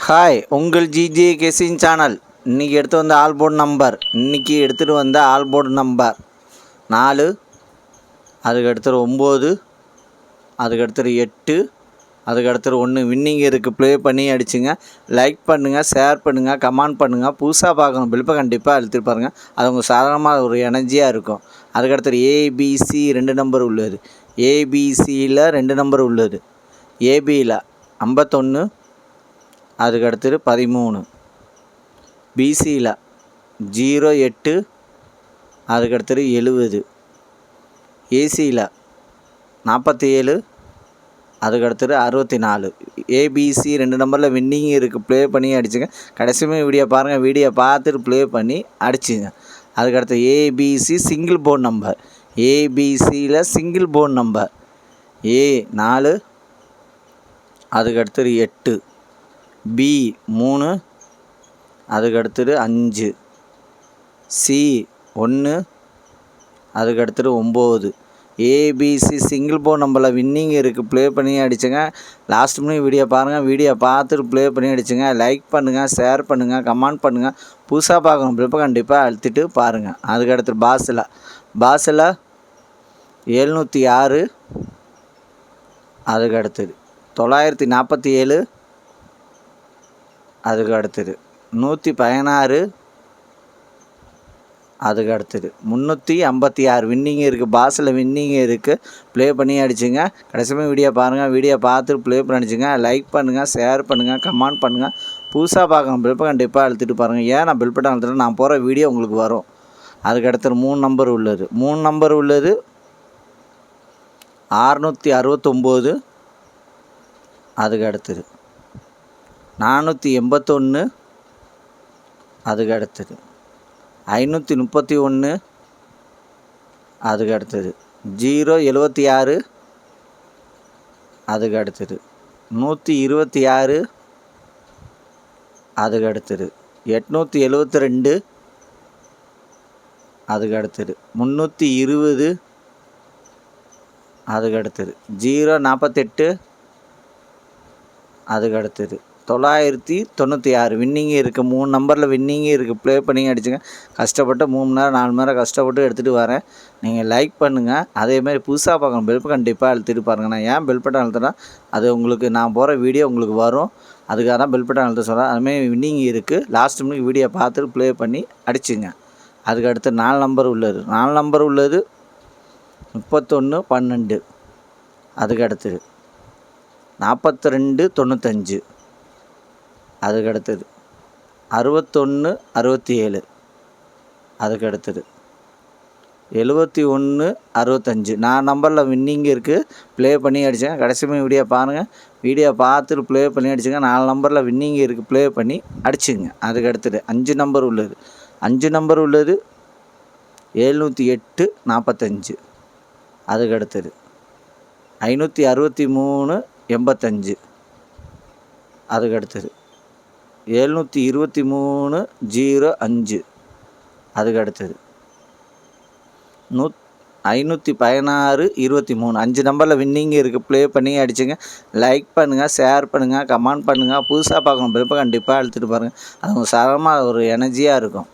Hi, உங்கள் GJ guessing channel. இன்றைக்கி எடுத்து வந்த ஆல்போர்டு நம்பர், இன்றைக்கி எடுத்துகிட்டு வந்த ஆல்போர்டு நம்பர் 4, அதுக்கு அடுத்தது 9, அதுக்கு அடுத்தது 8, அதுக்கு அடுத்தது 1. வின்னிங் இருக்குது. ப்ளே பண்ணி அடிச்சுங்க. லைக் பண்ணுங்கள், ஷேர் பண்ணுங்கள், கமெண்ட் பண்ணுங்கள். புதுசாக பார்க்கணும் பில்ப்பை கண்டிப்பாக அழுத்திட்டு பாருங்கள். அது உங்கள் சாதாரணமாக ஒரு எனர்ஜியாக இருக்கும். அதுக்கு அடுத்தது ஏபிசி 2 நம்பர் உள்ளது. ஏபிசியில் 2 நம்பர் உள்ளது. ஏபியில் 51, அதுக்கு அடுத்தது 13. பிசியில் 08, அதுக்கு அடுத்தது 70. ஏசியில் 47, அதுக்கு அடுத்தது 64. ஏபிசி 2 நம்பரில் வின்னிங் இருக்குது. ப்ளே பண்ணி அடிச்சுங்க. கடைசியுமே வீடியோ பாருங்கள். வீடியோ பார்த்துட்டு ப்ளே பண்ணி அடிச்சுங்க. அதுக்கு அடுத்து ஏபிசி சிங்கிள் போர்டு நம்பர். ஏபிசியில் சிங்கிள் போர்டு நம்பர் A4, அதுக்கு அடுத்தது 8. B3, அதுக்கு அடுத்தது 5. C1, அதுக்கு அடுத்தது 9. ஏபிசி சிங்கிள் போர்டு நம்பரில் வின்னிங் இருக்குது. ப்ளே பண்ணி அடிச்சுங்க. லாஸ்ட் மினிட் வீடியோ பாருங்கள். வீடியோ பார்த்துட்டு ப்ளே பண்ணி அடிச்சுங்க. லைக் பண்ணுங்கள், ஷேர் பண்ணுங்கள், கமெண்ட் பண்ணுங்கள். புதுசாக பார்க்கணும் பில்ப்பை கண்டிப்பாக அழுத்திட்டு பாருங்கள். அதுக்கு அடுத்து பாஸில் 706, அதுக்கு அடுத்தது 947, அதுக்கு அடுத்தது 116, அதுக்கு அடுத்தது 356. வின்னிங் இருக்குது. பாஸில் வின்னிங் இருக்குது. ப்ளே பண்ணி அடிச்சுங்க. கடைசியுமே வீடியோ பாருங்கள். வீடியோ பார்த்துட்டு ப்ளே பண்ணி அடிச்சுங்க. லைக் பண்ணுங்கள், ஷேர் பண்ணுங்கள், கமெண்ட் பண்ணுங்கள். புதுசாக பார்க்கணும் பில்ப்பை கண்டிப்பாக அழுத்திட்டு பாருங்கள். ஏன் நான் பில் பட்டன் அழுத்துறேன், நான் போகிற வீடியோ உங்களுக்கு வரும். அதுக்கு அடுத்தது 3 நம்பர் உள்ளது. 3 நம்பர் உள்ளது 669, அதுக்கு அடுத்தது 481, அதுக்கு அடுத்தது 531, அதுக்கு அடுத்தது 076, அதுக்கு அடுத்தது 126, அதுக்கு அடுத்தது 872, அதுக்கு அடுத்தது 320, அதுக்கு அடுத்தது 048, அதுக்கு அடுத்தது 996. வின்னிங் இருக்குது. 3 நம்பரில் வின்னிங் இருக்குது. ப்ளே பண்ணி அடிச்சுங்க. கஷ்டப்பட்டு 3 மணி நேரம் 4 மணி நேரம் கஷ்டப்பட்டு எடுத்துகிட்டு வரேன். நீங்கள் லைக் பண்ணுங்கள். அதேமாதிரி புதுசாக பார்க்கணும் பில்ப்பை கண்டிப்பாக அழுத்திட்டு பாருங்கள். நான் ஏன் பில் பட்டன் அழுத்துறேன்னா, அது உங்களுக்கு நான் போகிற வீடியோ உங்களுக்கு வரும். அதுக்காக தான் பில் பட்டன் அழுத்த சொல்கிறேன். அதுமாதிரி வின்னிங் இருக்குது. லாஸ்ட் மினிட் வீடியோ பார்த்துட்டு ப்ளே பண்ணி அடிச்சுங்க. அதுக்கு அடுத்து 4 நம்பர் உள்ளது. 4 நம்பர் உள்ளது 31, 12, அதுக்கு அடுத்தது 42, 95, அதுக்கு அடுத்தது 61, 67, அதுக்கு அடுத்தது 71, 65. 4 நம்பரில் வின்னிங் இருக்குது. ப்ளே பண்ணி அடிச்சுங்க. கடைசியுமே வீடியோ பாருங்கள். வீடியோ பார்த்துட்டு ப்ளே பண்ணி அடிச்சுங்க. 4 நம்பரில் வின்னிங் இருக்குது. ப்ளே பண்ணி அடிச்சுங்க. அதுக்கு அடுத்தது 5 நம்பர் உள்ளது. 5 நம்பர் உள்ளது 708, 45, அதுக்கு அடுத்தது 563, 85, அதுக்கு அடுத்தது 723, 05, அதுக்கு அடுத்தது 516, 23. 5 நம்பரில் வின்னிங் இருக்குது. ப்ளே பண்ணி அடிச்சுங்க. லைக் பண்ணுங்கள், ஷேர் பண்ணுங்கள், கமெண்ட் பண்ணுங்கள். புதுசாக பார்க்கணும் பில்ப்பை கண்டிப்பாக அழுத்திட்டு பாருங்கள். அது உங்கள் சாதாரணமாக ஒரு எனர்ஜியாக இருக்கும்.